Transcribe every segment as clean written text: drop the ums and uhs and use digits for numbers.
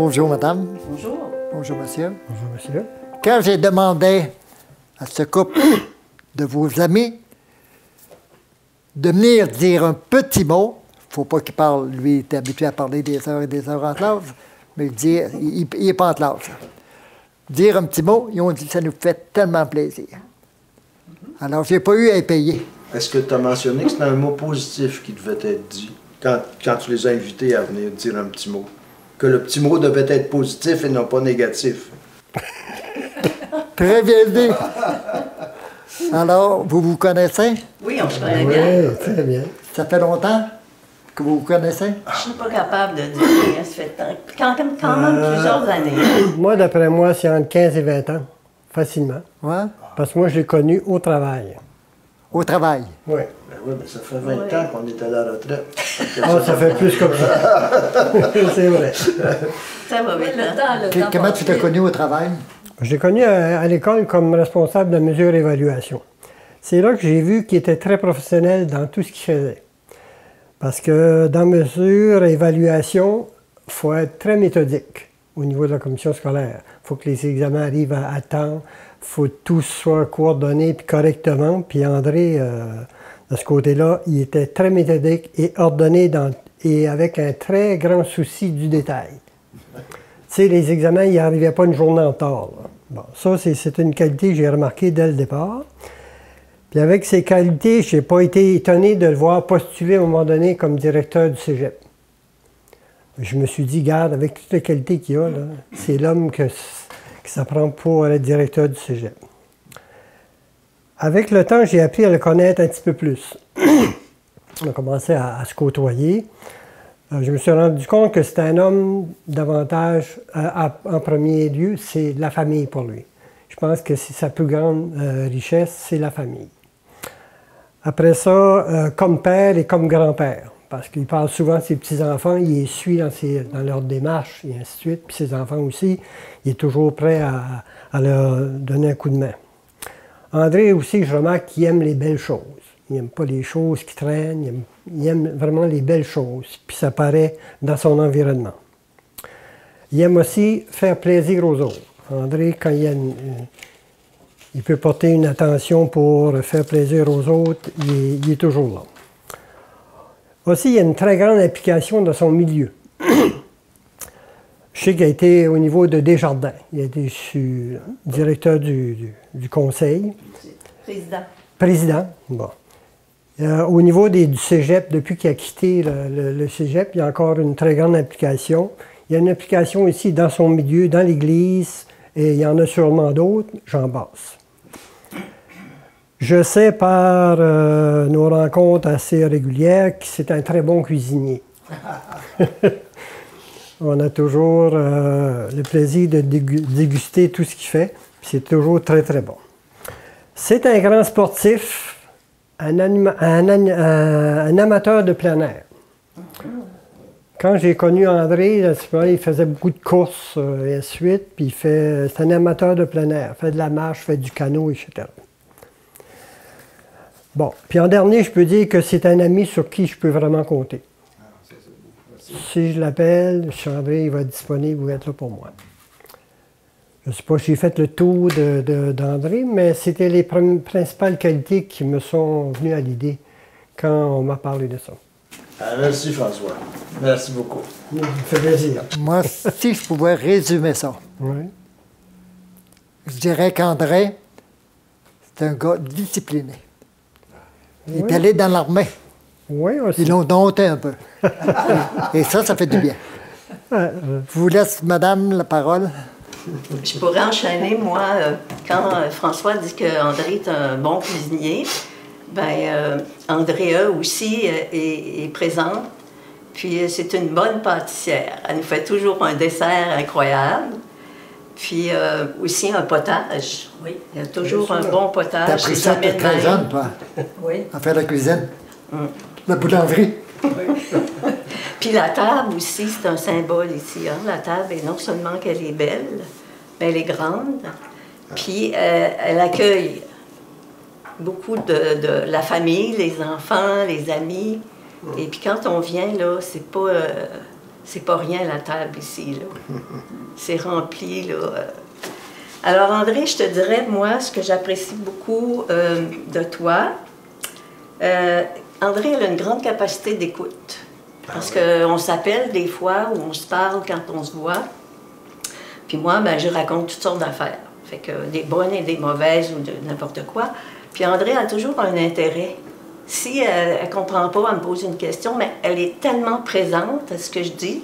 Bonjour, madame. Bonjour. Bonjour, monsieur. Bonjour, monsieur. Quand j'ai demandé à ce couple de vos amis de venir dire un petit mot, il ne faut pas qu'il parle, lui, il est habitué à parler des heures et des heures en classe, mais il n'est pas en classe. Dire un petit mot, ils ont dit ça nous fait tellement plaisir. Alors, je n'ai pas eu à payer. Est-ce que tu as mentionné que c'était un mot positif qui devait être dit quand tu les as invités à venir dire un petit mot? Que le petit mot devait être positif et non pas négatif. Très bien dit. Alors, vous vous connaissez? Oui, on se connaît bien. Oui, très bien. Ça fait longtemps que vous vous connaissez? Je ne suis pas capable de dire, ça fait quand même plusieurs années. Moi, d'après moi, c'est entre 15 et 20 ans, facilement. Ouais. Parce que moi, je l'ai connu au travail. Au travail. Oui. Ben oui, mais ça fait 20 ans qu'on est à la retraite. Ah, ça fait plus comme ça. C'est vrai. Ça va vite, hein? Comment tu t'es connu au travail? Je l'ai connu à l'école comme responsable de mesure et évaluation. C'est là que j'ai vu qu'il était très professionnel dans tout ce qu'il faisait. Parce que dans mesure et évaluation, il faut être très méthodique au niveau de la commission scolaire. Il faut que les examens arrivent à temps, il faut que tout soit coordonné puis correctement. Puis André, de ce côté-là, il était très méthodique et ordonné et avec un très grand souci du détail. Tu sais, les examens, il n'arrivait pas une journée en retard. Là. Bon, ça, c'est une qualité que j'ai remarquée dès le départ. Puis avec ces qualités, je n'ai pas été étonné de le voir postuler à un moment donné comme directeur du cégep. Je me suis dit, garde, avec toutes les qualités qu'il a, c'est l'homme que ça prend pour être directeur du cégep. Avec le temps, j'ai appris à le connaître un petit peu plus. On a commencé à se côtoyer. Je me suis rendu compte que c'est un homme davantage, en premier lieu, c'est la famille pour lui. Je pense que c'est sa plus grande richesse, c'est la famille. Après ça, comme père et comme grand-père, parce qu'il parle souvent de ses petits-enfants, il les suit dans leur démarche et ainsi de suite, puis ses enfants aussi, il est toujours prêt à leur donner un coup de main. André aussi, je remarque qu'il aime les belles choses. Il n'aime pas les choses qui traînent, il aime vraiment les belles choses, puis ça paraît dans son environnement. Il aime aussi faire plaisir aux autres. André, quand il peut porter une attention pour faire plaisir aux autres, il est toujours là. Aussi, il y a une très grande implication dans son milieu. Je sais qu'il a été au niveau de Desjardins. Il a été directeur du conseil. Président. Président, bon. Au niveau du cégep, depuis qu'il a quitté le cégep, il y a encore une très grande implication. Il y a une implication ici dans son milieu, dans l'Église, et il y en a sûrement d'autres, j'en passe. Je sais par nos rencontres assez régulières que c'est un très bon cuisinier. On a toujours le plaisir de déguster tout ce qu'il fait, puis c'est toujours très, très bon. C'est un grand sportif, un amateur de plein air. Quand j'ai connu André, il faisait beaucoup de courses et ainsi de suite, puis c'est un amateur de plein air. Il fait de la marche, fait du canot, etc. Bon, puis en dernier, je peux dire que c'est un ami sur qui je peux vraiment compter. Si je l'appelle, André, il va être disponible, il va être là pour moi. Je ne sais pas si j'ai fait le tour d'André, mais c'était les principales qualités qui me sont venues à l'idée quand on m'a parlé de ça. Merci François. Merci beaucoup. Ça me fait plaisir. Moi, si je pouvais résumer ça, Oui. je dirais qu'André, c'est un gars discipliné. Il est allé dans l'armée. Oui, aussi. Ils l'ont dompté un peu. Et ça fait du bien. Je vous laisse, madame, la parole. Je pourrais enchaîner, moi, quand François dit qu'André est un bon cuisinier, bien, Andrea aussi est présente. Puis c'est une bonne pâtissière. Elle nous fait toujours un dessert incroyable. Puis aussi un potage. Oui. Il y a toujours un bon potage. T'as appris ça depuis très jeune, toi, Oui. à faire la cuisine. La boulangerie. Oui. Puis la table aussi, c'est un symbole ici. Hein? La table, et non seulement qu'elle est belle, mais elle est grande. Puis elle accueille beaucoup de la famille, les enfants, les amis. Et puis quand on vient, là, c'est pas C'est pas rien, la table ici, là. C'est rempli, là. Alors, André, je te dirais, moi, ce que j'apprécie beaucoup de toi, André, elle a une grande capacité d'écoute. Parce qu'on s'appelle des fois, ou on se parle quand on se voit. Puis moi, ben, je raconte toutes sortes d'affaires. Fait que des bonnes et des mauvaises, ou de n'importe quoi. Puis André a toujours un intérêt. Si elle ne comprend pas, elle me pose une question, mais elle est tellement présente à ce que je dis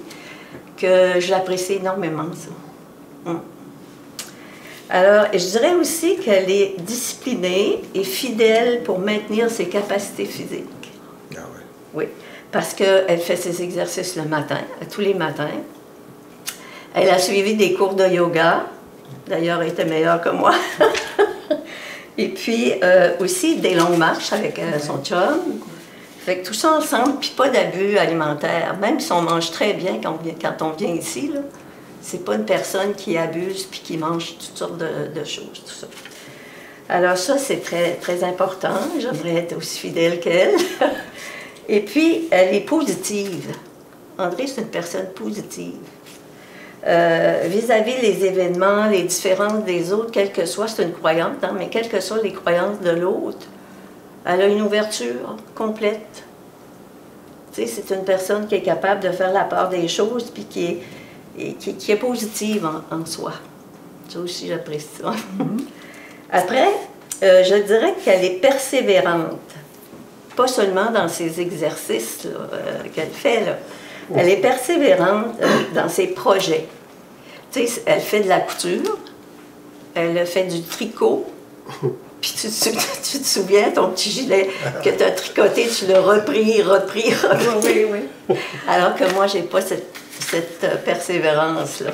que je l'apprécie énormément, ça. Alors, je dirais aussi qu'elle est disciplinée et fidèle pour maintenir ses capacités physiques. Ah oui. Oui, parce qu'elle fait ses exercices le matin, tous les matins. Elle a suivi des cours de yoga. D'ailleurs, elle était meilleure que moi. Et puis, aussi des longues marches avec son chum. Fait que tout ça ensemble, puis pas d'abus alimentaire. Même si on mange très bien quand on vient ici, là, c'est pas une personne qui abuse puis qui mange toutes sortes de choses, tout ça. Alors ça, c'est très, très important. J'aimerais être aussi fidèle qu'elle. Et puis, elle est positive. André, c'est une personne positive. Vis-à-vis les événements, les différences des autres, quelle que soit, c'est une croyante, hein, mais quelles que soient les croyances de l'autre, elle a une ouverture complète. Tu sais, c'est une personne qui est capable de faire la part des choses, puis qui est positive en soi. Ça aussi, j'apprécie ça. Après, je dirais qu'elle est persévérante. Pas seulement dans ses exercices qu'elle fait, là. Elle est persévérante dans ses projets. Tu sais, elle fait de la couture, elle fait du tricot, puis tu te souviens, ton petit gilet que tu as tricoté, tu l'as repris. Oui, oui. Alors que moi, j'ai pas cette persévérance-là.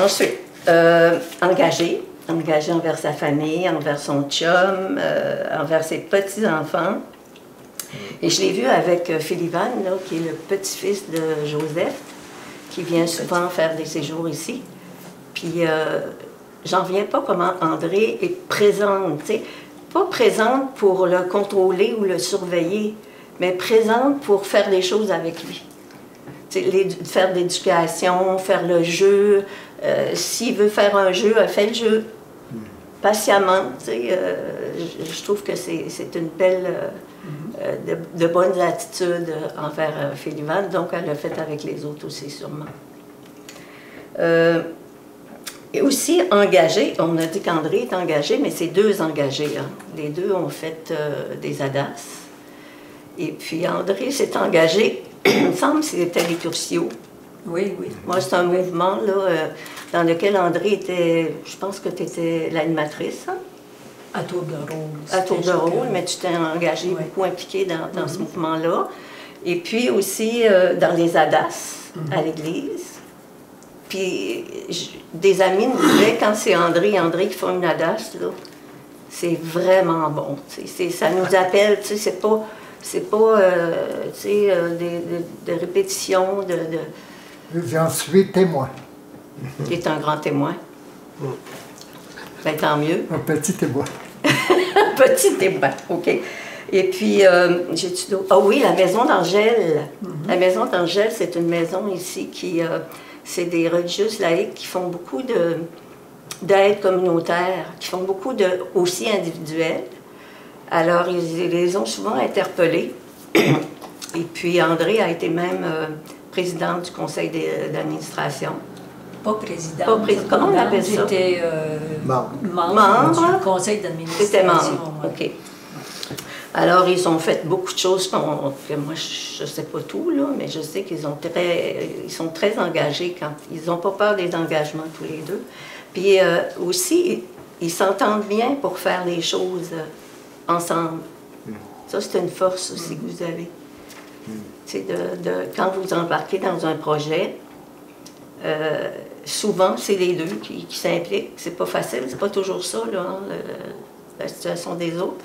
Ensuite, engagée envers sa famille, envers son chum, envers ses petits-enfants. Et je l'ai vu avec Philivan, là, qui est le petit-fils de Joseph, qui vient souvent faire des séjours ici. Puis, j'en viens pas comment André est présente, tu sais. Pas présente pour le contrôler ou le surveiller, mais présente pour faire des choses avec lui. Faire de l'éducation, faire le jeu. S'il veut faire un jeu, elle fait le jeu. Patiemment, tu sais. Je trouve que c'est une belle... de bonnes attitudes envers Philivan, donc elle l'a fait avec les autres aussi, sûrement. Et aussi engagée, on a dit qu'André est engagé, mais c'est deux engagés. Hein. Les deux ont fait des ADAS. Et puis André s'est engagé, il me semble que c'était les Curcio. Oui, oui. Moi, c'est un mouvement là, dans lequel André était, je pense que tu étais l'animatrice. Hein? À tour de rôle. À tour de rôle, mais tu t'es engagé, beaucoup impliqué dans ce mouvement-là. Et puis aussi dans les ADAS, à l'église. Puis des amis nous disaient, quand c'est André qui font une ADAS, là, c'est vraiment bon. Ça nous appelle, c'est pas des répétitions J'en suis témoin. Tu es un grand témoin. Ben, tant mieux. Un petit témoin. Petit témoin, OK. Et puis, j'ai-tu d'autres? Ah oui, la maison d'Angèle. La maison d'Angèle, c'est une maison ici qui... c'est des religieuses laïques qui font beaucoup d'aide communautaire, qui font beaucoup aussi individuelles. Alors, ils les ont souvent interpellés. Et puis, André a été même présidente du conseil d'administration. Pas présidente. Comment on appelle ça? J'étais membre du conseil d'administration. C'était membre, OK. Alors, ils ont fait beaucoup de choses que moi, je ne sais pas tout, là, mais je sais qu'ils sont très engagés. Ils n'ont pas peur des engagements, tous les deux. Puis aussi, ils s'entendent bien pour faire les choses ensemble. Ça, c'est une force aussi que vous avez. C'est quand vous embarquez dans un projet, souvent, c'est les deux qui s'impliquent. C'est pas facile, c'est pas toujours ça, là, hein, la situation des autres.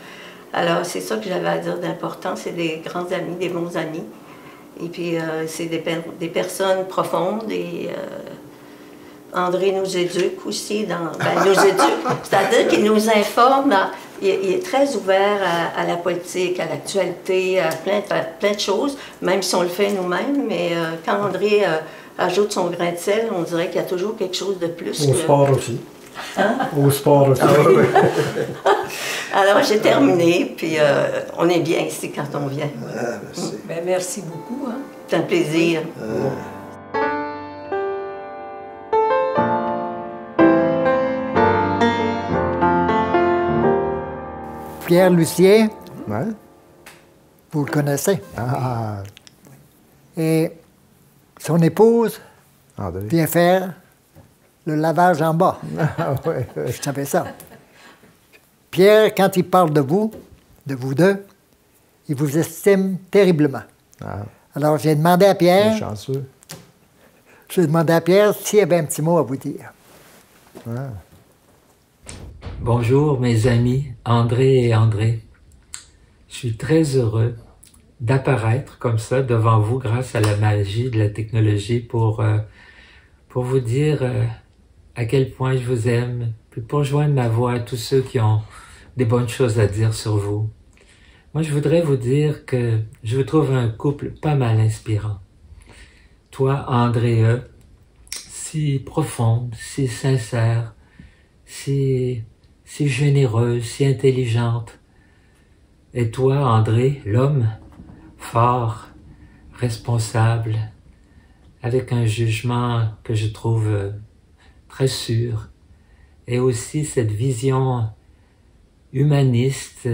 Alors, c'est ça que j'avais à dire d'important. C'est des grands amis, des bons amis. Et puis, c'est des personnes profondes. Et André nous éduque aussi. Nous éduque. C'est-à-dire qu'il nous informe il est très ouvert à la politique, à l'actualité, à plein de choses, même si on le fait nous-mêmes. Mais quand André ajoute son grain de sel, on dirait qu'il y a toujours quelque chose de plus. Au sport aussi. Hein? Au sport aussi. Alors, j'ai terminé, puis on est bien ici quand on vient. Ah, merci. Ben, merci beaucoup. Hein? C'est un plaisir. Pierre Lucien, Ouais. vous le connaissez. Ah, Et son épouse André. vient faire le lavage en bas. Ah, ouais, ouais. Je savais ça. Pierre, quand il parle de vous deux, il vous estime terriblement. Ah, Alors, j'ai demandé à il est Pierre, chanceux. s'il avait un petit mot à vous dire. Ah. Bonjour mes amis André et André. Je suis très heureux d'apparaître comme ça devant vous grâce à la magie de la technologie pour vous dire à quel point je vous aime, puis pour joindre ma voix à tous ceux qui ont des bonnes choses à dire sur vous. Moi, je voudrais vous dire que je vous trouve un couple pas mal inspirant. Toi, André, si profonde, si sincère, si généreuse, si intelligente. Et toi, André, l'homme, fort, responsable, avec un jugement que je trouve très sûr, et aussi cette vision humaniste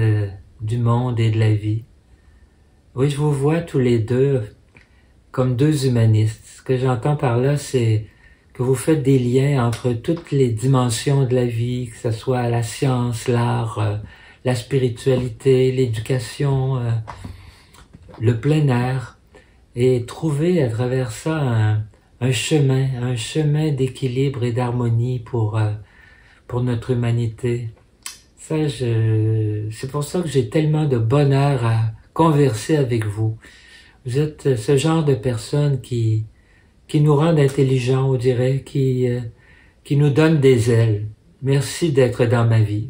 du monde et de la vie. Oui, je vous vois tous les deux comme deux humanistes. Ce que j'entends par là, c'est que vous faites des liens entre toutes les dimensions de la vie, que ce soit la science, l'art, la spiritualité, l'éducation, le plein air, et trouver à travers ça un chemin d'équilibre et d'harmonie pour notre humanité. Ça, c'est pour ça que j'ai tellement de bonheur à converser avec vous. Vous êtes ce genre de personnes qui nous rendent intelligents, on dirait, qui nous donnent des ailes. Merci d'être dans ma vie.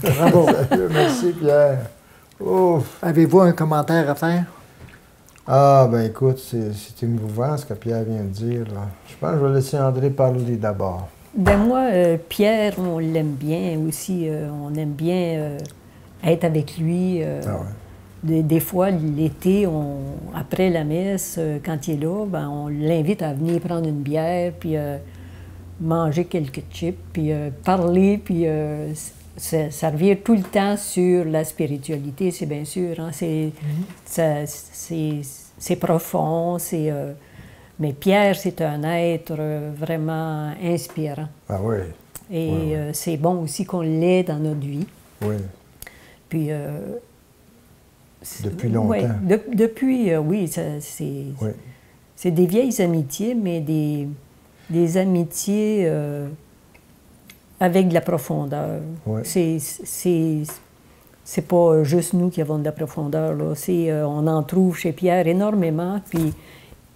Bravo. Merci, Pierre. Ouf. Avez-vous un commentaire à faire? Ah, ben écoute, c'est émouvant ce que Pierre vient de dire, là. Je pense que je vais laisser André parler d'abord. Ben moi, Pierre, on l'aime bien aussi. On aime bien être avec lui. Ah ouais. Des fois, l'été, après la messe, quand il est là, ben, on l'invite à venir prendre une bière, puis manger quelques chips, puis parler, puis ça revient tout le temps sur la spiritualité, c'est bien sûr. Hein, c'est profond, mais Pierre, c'est un être vraiment inspirant. Ah oui. Et Oui. c'est bon aussi qu'on l'ait dans notre vie. Oui. Puis... Depuis longtemps. Ouais, depuis, oui, Oui. c'est des vieilles amitiés, mais des amitiés avec de la profondeur. Oui. C'est pas juste nous qui avons de la profondeur, là. On en trouve chez Pierre énormément, puis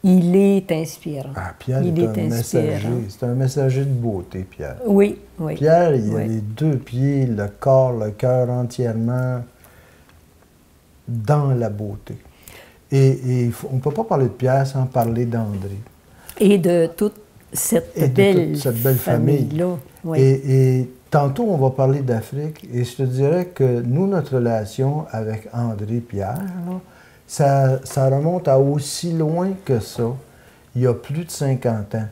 il est inspirant. Ah, Pierre il est un messager. C'est un messager de beauté, Pierre. Oui, oui. Pierre, il a Oui. les deux pieds, le corps, le cœur entièrement dans la beauté. Et on ne peut pas parler de Pierre sans parler d'André. Et de toute cette belle famille. famille-là. Oui. Et tantôt, on va parler d'Afrique. Et je te dirais que nous, notre relation avec André Pierre, là, ça remonte à aussi loin que ça, il y a plus de 50 ans.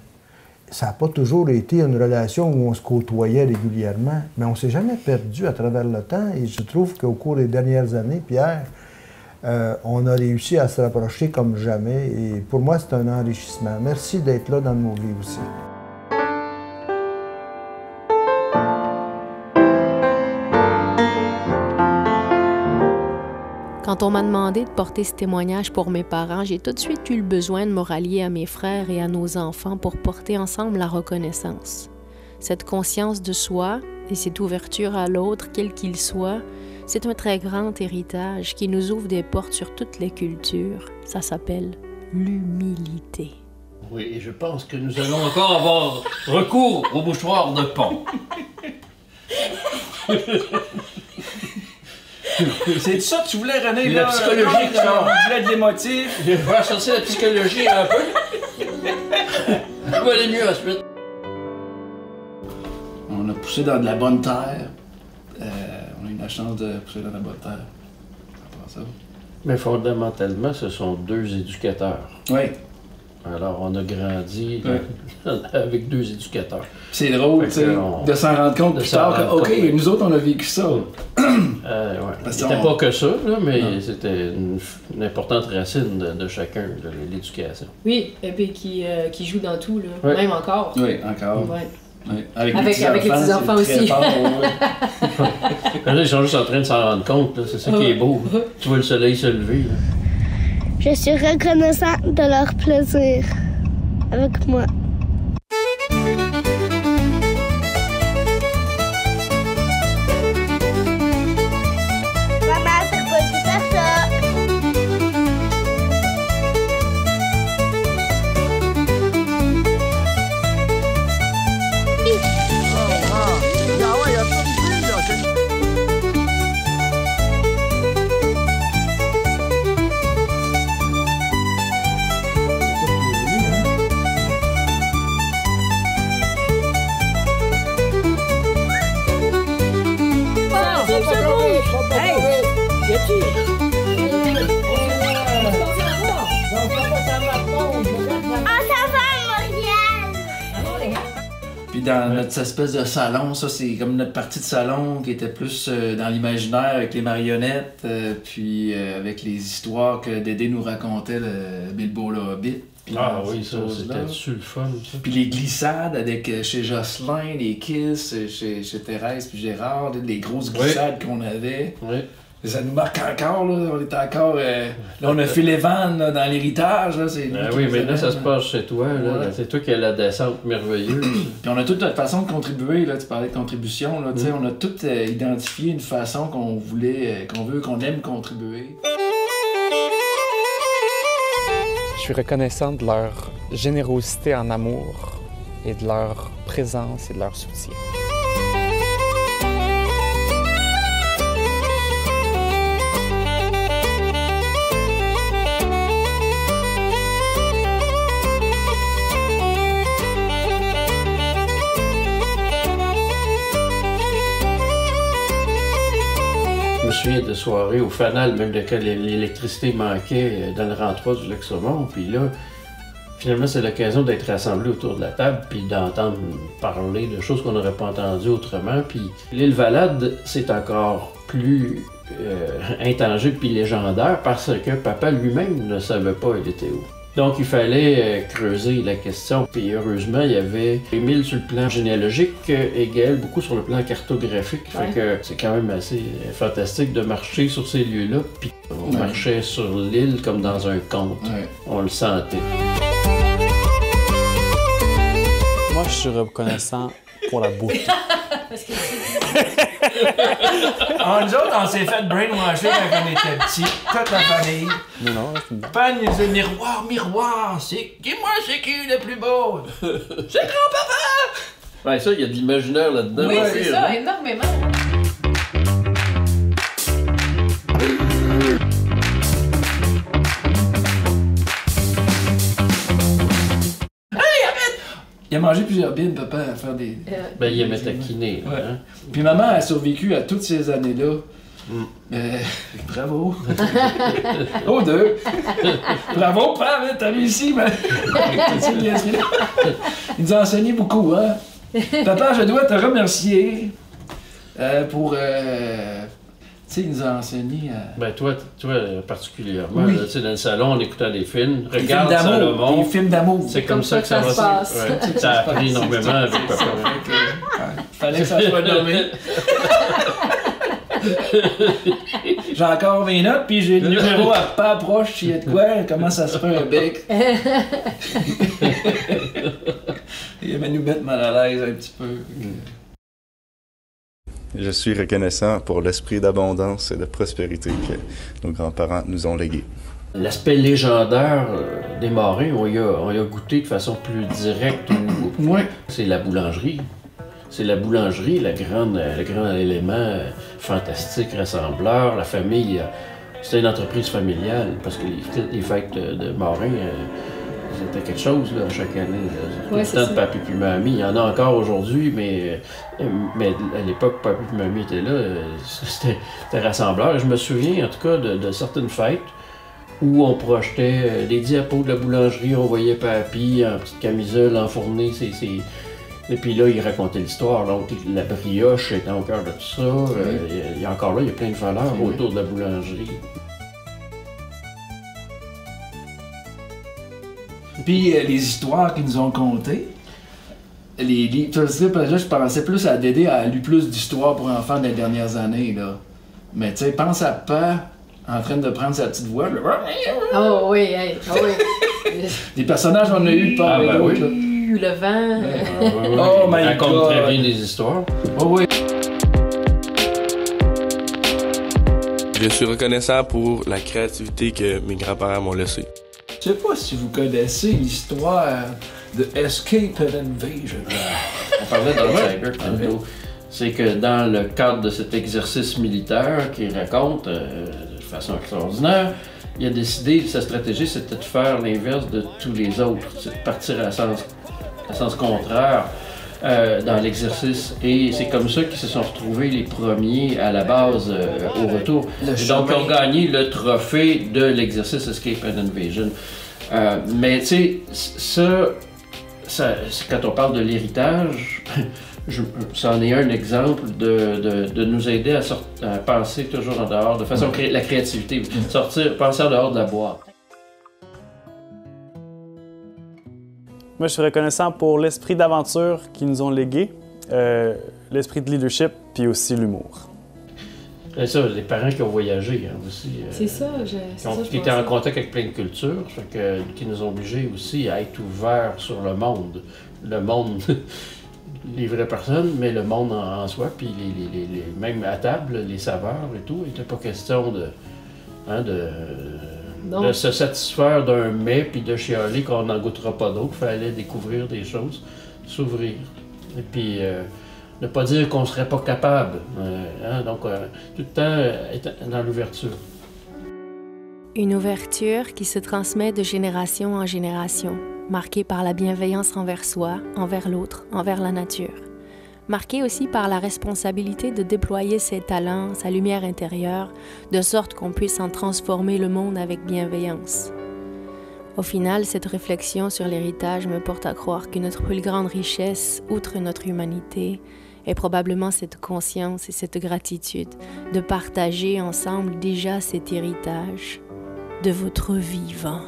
Ça n'a pas toujours été une relation où on se côtoyait régulièrement, mais on ne s'est jamais perdu à travers le temps. Et je trouve qu'au cours des dernières années, Pierre, on a réussi à se rapprocher comme jamais. Et pour moi, c'est un enrichissement. Merci d'être là dans nos vies aussi. Quand on m'a demandé de porter ce témoignage pour mes parents, j'ai tout de suite eu le besoin de me rallier à mes frères et à nos enfants pour porter ensemble la reconnaissance. Cette conscience de soi et cette ouverture à l'autre, quel qu'il soit, c'est un très grand héritage qui nous ouvre des portes sur toutes les cultures. Ça s'appelle l'humilité. Oui, et je pense que nous allons encore avoir recours au mouchoir de pont. C'est ça que tu voulais, René? La psychologie, tu voulais de l'émotif. Je vais sortir la psychologie un peu. Je vais aller mieux ensuite. On a poussé dans de la bonne terre. On a eu la chance de pousser dans de la bonne terre. Ça. Mais fondamentalement, ce sont deux éducateurs. Oui. Alors, on a grandi avec deux éducateurs. C'est drôle, tu sais, de s'en rendre compte plus tard que, OK, nous autres, on a vécu ça. C'était pas que ça, là, mais c'était une importante racine de chacun, de l'éducation. Oui, et puis qui joue dans tout, là. Ouais. Même encore. Oui, encore. Ouais. Oui. Avec les petits-enfants aussi. Là, ils sont juste en train de s'en rendre compte, c'est ça qui est beau. Tu vois le soleil se lever. Là. Je suis reconnaissant de leur plaisir avec moi. Maman, t'as pas dû faire ça. Puis dans notre espèce de salon, ça c'est comme notre partie de salon qui était plus dans l'imaginaire avec les marionnettes, puis avec les histoires que Dédé nous racontait, le Bilbo le Hobbit. Ah oui, ça c'était-tu le fun, ça? Puis les glissades avec chez Jocelyn, les kisses chez Thérèse puis Gérard, les grosses glissades qu'on avait. Oui. Ça nous marque encore, là. On était encore. Là, on a fait les vannes là, dans l'héritage. Là, oui, mais là, ça se passe chez toi. Là. C'est toi qui as la descente merveilleuse. Puis on a toute notre façon de contribuer. Là. Tu parlais de contribution. Là, on a tout identifié une façon qu'on voulait, qu'on aime contribuer. Je suis reconnaissant de leur générosité en amour et de leur présence et de leur soutien. Je me souviens de soirées au Fanal, même quand l'électricité manquait dans le rang 3 du Lac-Saumon. Puis là, finalement, c'est l'occasion d'être rassemblés autour de la table puis d'entendre parler de choses qu'on n'aurait pas entendues autrement. Puis l'île Valade, c'est encore plus intangible puis légendaire parce que papa lui-même ne savait pas il était où. Donc il fallait creuser la question. Puis heureusement, il y avait Émile sur le plan généalogique et Gaël beaucoup sur le plan cartographique. Fait que c'est quand même assez fantastique de marcher sur ces lieux-là. Puis on marchait sur l'île comme dans un conte. On le sentait. Moi, je suis reconnaissant pour la beauté. Nous autres, on s'est fait brainwasher quand on était petits, toute la famille. Non, c'est bon. Papa nous disait miroir, miroir, c'est qui le plus beau? C'est grand-papa! Ouais, ça, il y a de l'imaginaire là-dedans. Oui, c'est ça, énormément. Il a mangé plusieurs bines, papa, à faire des... Ben, il aimait taquiner. Ouais. Hein? Puis maman a survécu à toutes ces années-là. Bravo! Oh, deux! Bravo, papa, t'as réussi, mais... Il nous a enseigné beaucoup, hein? Papa, je dois te remercier pour... Tu sais, il nous a enseigné à... Ben toi particulièrement, oui. Là, dans le salon, en écoutant des films, des regarde films d'amour, Salomon. des films d'amour. C'est comme ça que ça se passe. Ouais, ça a appris énormément avec papa. Fallait que ça soit nommé. J'ai encore 20 notes, puis j'ai le numéro à pas proche, s'il y a de quoi, comment ça se fait un bec. Il va nous mettre mal à l'aise un petit peu. Je suis reconnaissant pour l'esprit d'abondance et de prospérité que nos grands-parents nous ont légué. L'aspect légendaire des Marins, on y a goûté de façon plus directe. C'est la boulangerie. c'est la boulangerie, le grand élément fantastique, rassembleur. La famille, c'était une entreprise familiale, parce que les fêtes de Morin, c'était quelque chose là, chaque année. Tout le temps de papi puis mamie. Il y en a encore aujourd'hui, mais à l'époque, papi puis mamie étaient là. C'était rassembleur. Et je me souviens, en tout cas, de certaines fêtes où on projetait des diapos de la boulangerie, on voyait papi en petite camisole enfournée, et puis là, il racontait l'histoire. Donc, la brioche était au cœur de tout ça. Il y a encore là, il y a plein de valeurs autour de la boulangerie. Puis les histoires qu'ils nous ont contées, les livres, je pensais plus à Dédé a lu plus d'histoires pour enfants des dernières années, là. Mais tu sais, pense à pas en train de prendre sa petite voix, là. Oh oui, hey, oh oui. Des personnages, on a eu pas avec d'autres, là. Le vent. Oh my God! Il raconte très bien des histoires. Oh oui. Je suis reconnaissant pour la créativité que mes grands-parents m'ont laissée. Je sais pas si vous connaissez l'histoire de Escape and Invasion. On parlait d'Outsider tantôt. C'est que dans le cadre de cet exercice militaire qu'il raconte de façon extraordinaire, il a décidé, sa stratégie, c'était de faire l'inverse de tous les autres. C'est de partir à sens contraire dans l'exercice. Et c'est comme ça qu'ils se sont retrouvés les premiers à la base au retour. Donc, ils ont gagné le trophée de l'exercice Escape and Invasion. Mais tu sais, ça, quand on parle de l'héritage, c'en est un exemple de nous aider à penser toujours en dehors, de façon la créativité, penser en dehors de la boîte. Moi, je suis reconnaissant pour l'esprit d'aventure qu'ils nous ont légué, l'esprit de leadership, puis aussi l'humour. C'est ça, les parents qui ont voyagé aussi. C'est ça, qui étaient en contact avec plein de cultures, qui nous ont obligés aussi à être ouverts sur le monde. Le monde, les vraies personnes, mais le monde en soi, puis même à table, les saveurs et tout. Il n'était pas question de se satisfaire d'un mets puis de chialer qu'on n'en goûtera pas d'autres. Il fallait découvrir des choses, s'ouvrir. Et puis, ne pas dire qu'on ne serait pas capable. Donc, tout le temps être dans l'ouverture. Une ouverture qui se transmet de génération en génération, marquée par la bienveillance envers soi, envers l'autre, envers la nature. Marquée aussi par la responsabilité de déployer ses talents, sa lumière intérieure, de sorte qu'on puisse en transformer le monde avec bienveillance. Au final, cette réflexion sur l'héritage me porte à croire que notre plus grande richesse, outre notre humanité, est probablement cette conscience et cette gratitude de partager ensemble déjà cet héritage de votre vivant.